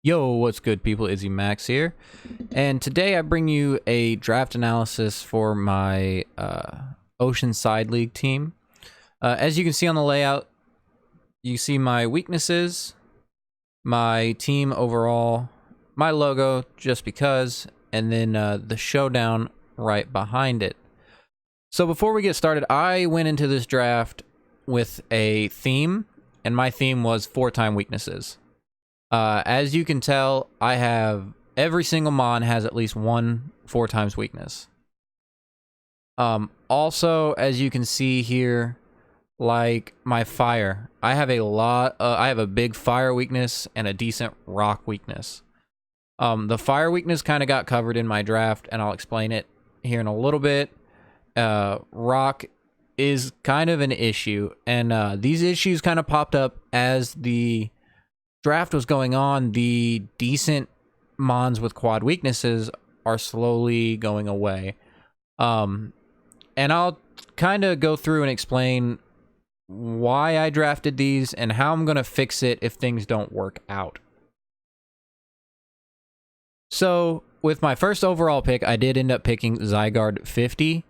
Yo, what's good, people? Izzy Max here, and today I bring you a draft analysis for my Oceanside League team. As you can see on the layout, you see my weaknesses, my team overall, my logo just because, and then the showdown right behind it. So before we get started, I went into this draft with a theme, and my theme was 4-time weaknesses. As you can tell, I have every single mon has at least one 4 times weakness. Also, as you can see here, like my fire, I have a big fire weakness and a decent rock weakness. The fire weakness kind of got covered in my draft, and I'll explain it here in a little bit. Rock is kind of an issue, and these issues kind of popped up as the draft was going on. The decent mons with quad weaknesses are slowly going away. And I'll kind of go through and explain why I drafted these and how I'm going to fix it if things don't work out. So with my first overall pick, I did end up picking Zygarde 50.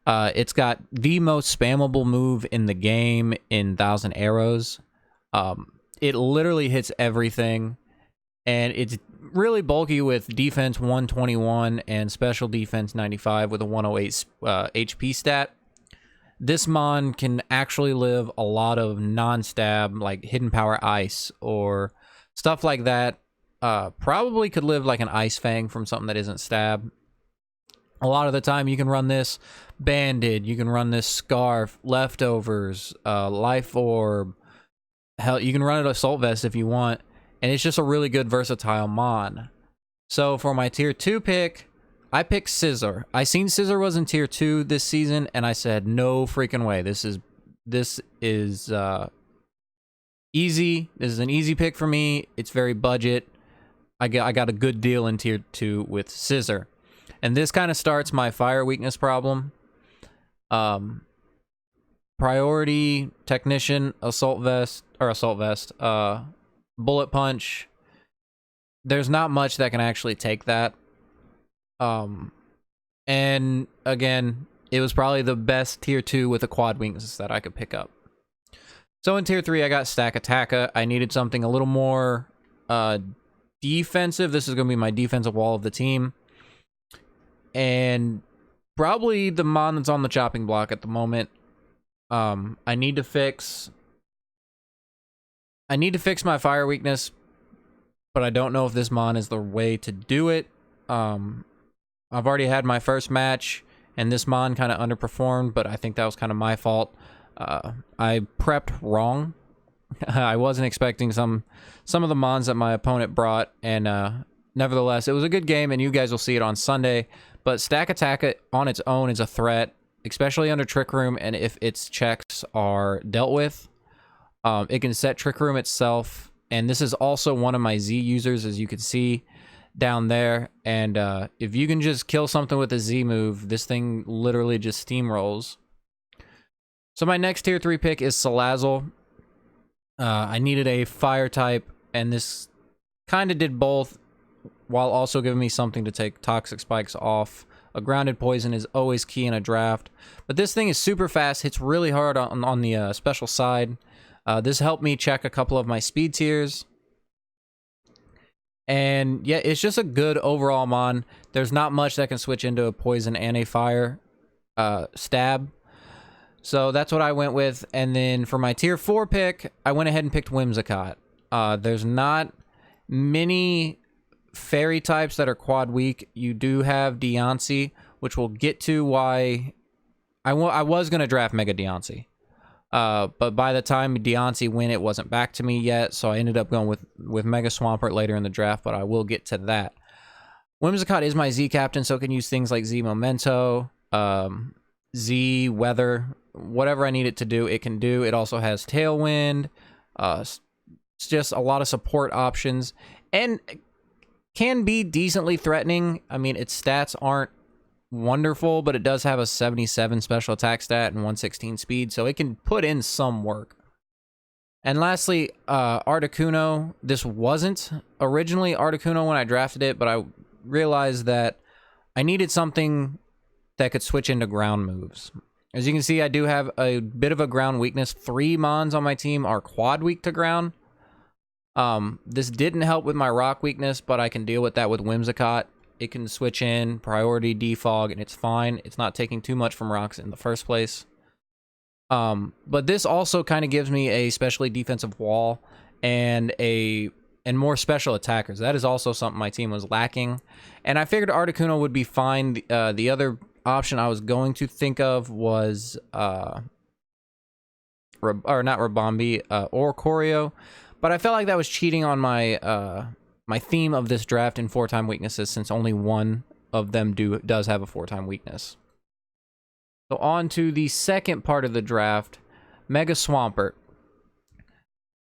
It's got the most spammable move in the game in Thousand Arrows. It literally hits everything, and it's really bulky with defense 121 and special defense 95 with a 108 HP stat. This mon can actually live a lot of non-stab, like hidden power ice or stuff like that. Probably could live like an ice fang from something that isn't stab. A lot of the time you can run this banded, you can run this scarf, leftovers, life orb. Hell, you can run it assault vest if you want, and it's just a really good versatile mon. So for my tier 2 pick, I picked Scissor. I seen Scissor was in tier 2 this season, and I said, no freaking way. This is easy. This is an easy pick for me. It's very budget. I got a good deal in tier 2 with Scissor. And this kind of starts my fire weakness problem. Priority, technician, assault vest, bullet punch. There's not much that can actually take that. And again, it was probably the best tier 2 with a quad weakness that I could pick up. So in tier 3, I got Stack Attacka. I needed something a little more defensive. This is going to be my defensive wall of the team. And probably the mon that's on the chopping block at the moment. I need to fix my fire weakness, but I don't know if this mon is the way to do it. I've already had my first match, and this mon kind of underperformed, but I think that was kind of my fault. I prepped wrong. I wasn't expecting some of the mons that my opponent brought, and nevertheless, it was a good game, and you guys will see it on Sunday. But Stack Attack on its own is a threat, especially under Trick Room, and if its checks are dealt with. It can set Trick Room itself, and this is also one of my Z users, as you can see down there. And if you can just kill something with a Z move, this thing literally just steamrolls. So my next tier 3 pick is Salazzle. I needed a fire type, and this kind of did both, while also giving me something to take toxic spikes off. A grounded poison is always key in a draft. But this thing is super fast, hits really hard on the special side. This helped me check a couple of my speed tiers. And yeah, it's just a good overall mon. There's not much that can switch into a poison and a fire stab. So that's what I went with. And then for my tier 4 pick, I went ahead and picked Whimsicott. There's not many fairy types that are quad weak. You do have Deontay, which we'll get to why I was going to draft Mega Deontay. But by the time Deontay went, it wasn't back to me yet, so I ended up going with Mega Swampert later in the draft, but I will get to that. Whimsicott is my Z captain, so it can use things like Z Memento, Z Weather, whatever I need it to do, it can do. It also has Tailwind. It's just a lot of support options, and can be decently threatening. I mean, its stats aren't wonderful, but it does have a 77 special attack stat and 116 speed, so it can put in some work. And lastly, Articuno. This wasn't originally Articuno when I drafted it, but I realized that I needed something that could switch into ground moves. As you can see, I do have a bit of a ground weakness. 3 Mons on my team are quad weak to ground. This didn't help with my rock weakness, but I can deal with that with Whimsicott. It can switch in, priority, defog, and it's fine. It's not taking too much from rocks in the first place. But this also kind of gives me a specially defensive wall and more special attackers. That is also something my team was lacking. And I figured Articuno would be fine. The other option I was going to think of was, not Rabambi, or Choreo. But I felt like that was cheating on my, my theme of this draft in 4-time weaknesses, since only one of them does have a 4-time weakness. So on to the second part of the draft, Mega Swampert.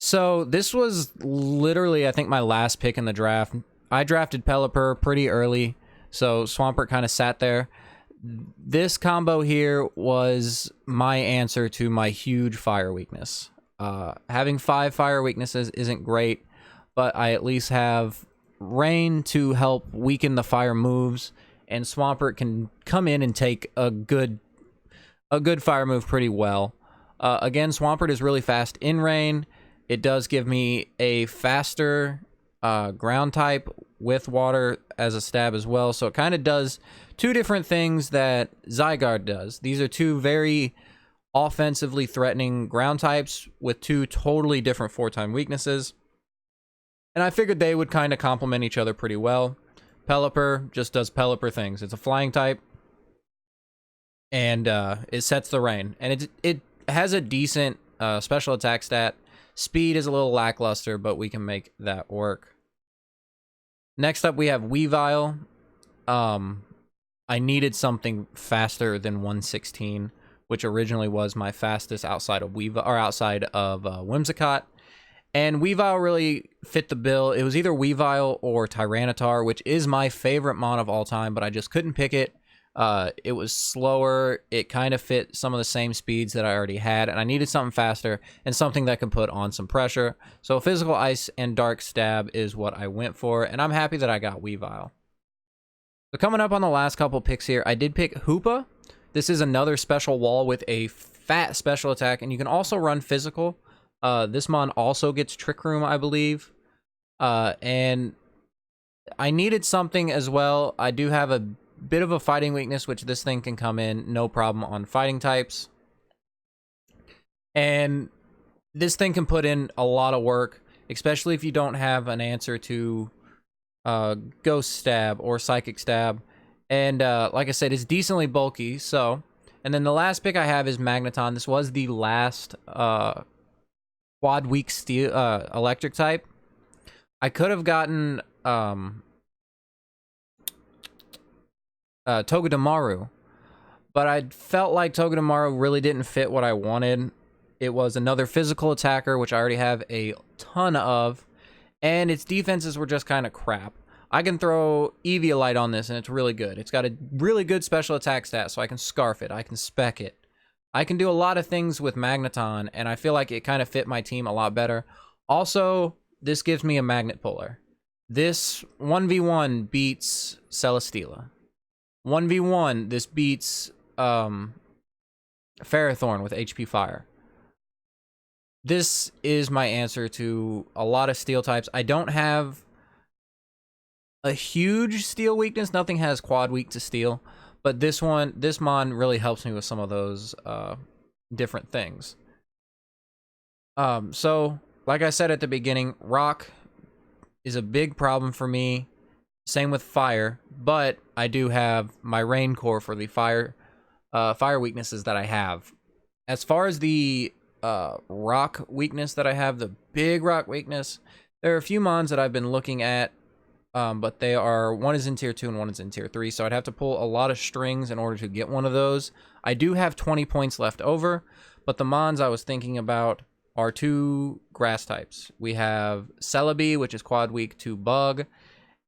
So this was literally, I think, my last pick in the draft. I drafted Pelipper pretty early, so Swampert kind of sat there. This combo here was my answer to my huge fire weakness. Having 5 fire weaknesses isn't great, but I at least have Rain to help weaken the fire moves, and Swampert can come in and take a good fire move pretty well. Again, Swampert is really fast in Rain. It does give me a faster ground type with water as a stab as well. So it kind of does 2 different things that Zygarde does. These are 2 very offensively threatening ground types with 2 totally different 4-time weaknesses. And I figured they would kind of complement each other pretty well. Pelipper just does Pelipper things. It's a flying type. And it sets the rain. And it has a decent special attack stat. Speed is a little lackluster, but we can make that work. Next up, we have Weavile. I needed something faster than 116, which originally was my fastest outside of Whimsicott. And Weavile really fit the bill. It was either Weavile or Tyranitar, which is my favorite mon of all time, but I just couldn't pick it. It was slower. It kind of fit some of the same speeds that I already had, and I needed something faster and something that can put on some pressure. So Physical Ice and Dark Stab is what I went for, and I'm happy that I got Weavile. So coming up on the last couple picks here, I did pick Hoopa. This is another special wall with a fat special attack, and you can also run physical. This mon also gets Trick Room, I believe. And I needed something as well. I do have a bit of a fighting weakness, which this thing can come in no problem on fighting types. And this thing can put in a lot of work, especially if you don't have an answer to Ghost Stab or Psychic Stab. And like I said, it's decently bulky. So, and then the last pick I have is Magneton. This was the last quad weak steel electric type. I could have gotten Togedemaru, but I felt like Togedemaru really didn't fit what I wanted. It was another physical attacker, which I already have a ton of, and its defenses were just kind of crap. I can throw Eviolite on this, and it's really good. It's got a really good special attack stat, so I can Scarf it, I can Spec it. I can do a lot of things with Magneton, and I feel like it kind of fit my team a lot better. Also, this gives me a Magnet Puller. This 1v1 beats Celesteela. 1v1, this beats Ferrothorn with HP Fire. This is my answer to a lot of steel types. I don't have a huge steel weakness. Nothing has quad weak to steel. But this mon really helps me with some of those different things. So, like I said at the beginning, rock is a big problem for me. Same with fire, but I do have my rain core for the fire weaknesses that I have. As far as the rock weakness that I have, the big rock weakness, there are a few mons that I've been looking at, but they are, one is in tier 2 and one is in tier 3, so I'd have to pull a lot of strings in order to get one of those. I do have 20 points left over, but the mons I was thinking about are 2 grass types. We have Celebi, which is quad weak to bug,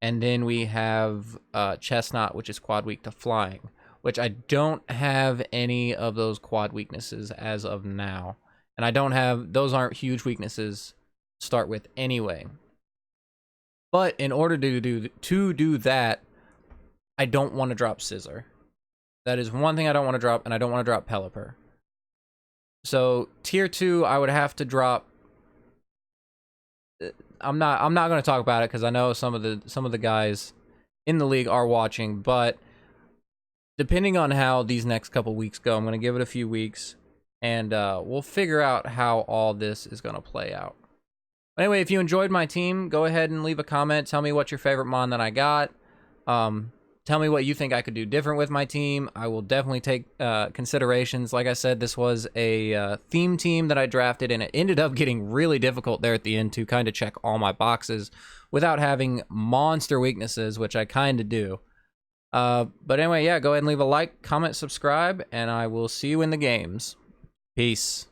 and then we have Chestnut, which is quad weak to flying, which I don't have any of those quad weaknesses as of now. And I don't have, those aren't huge weaknesses to start with anyway. But in order to do that, I don't want to drop Scissor. That is one thing I don't want to drop, and I don't want to drop Pelipper. So tier 2, I would have to drop. I'm not going to talk about it because I know some of the guys in the league are watching, but depending on how these next couple weeks go, I'm going to give it a few weeks, and we'll figure out how all this is going to play out. Anyway, if you enjoyed my team, go ahead and leave a comment. Tell me what's your favorite mon that I got. Tell me what you think I could do different with my team. I will definitely take considerations. Like I said, this was a theme team that I drafted, and it ended up getting really difficult there at the end to kind of check all my boxes without having monster weaknesses, which I kind of do. But anyway, yeah, go ahead and leave a like, comment, subscribe, and I will see you in the games. Peace.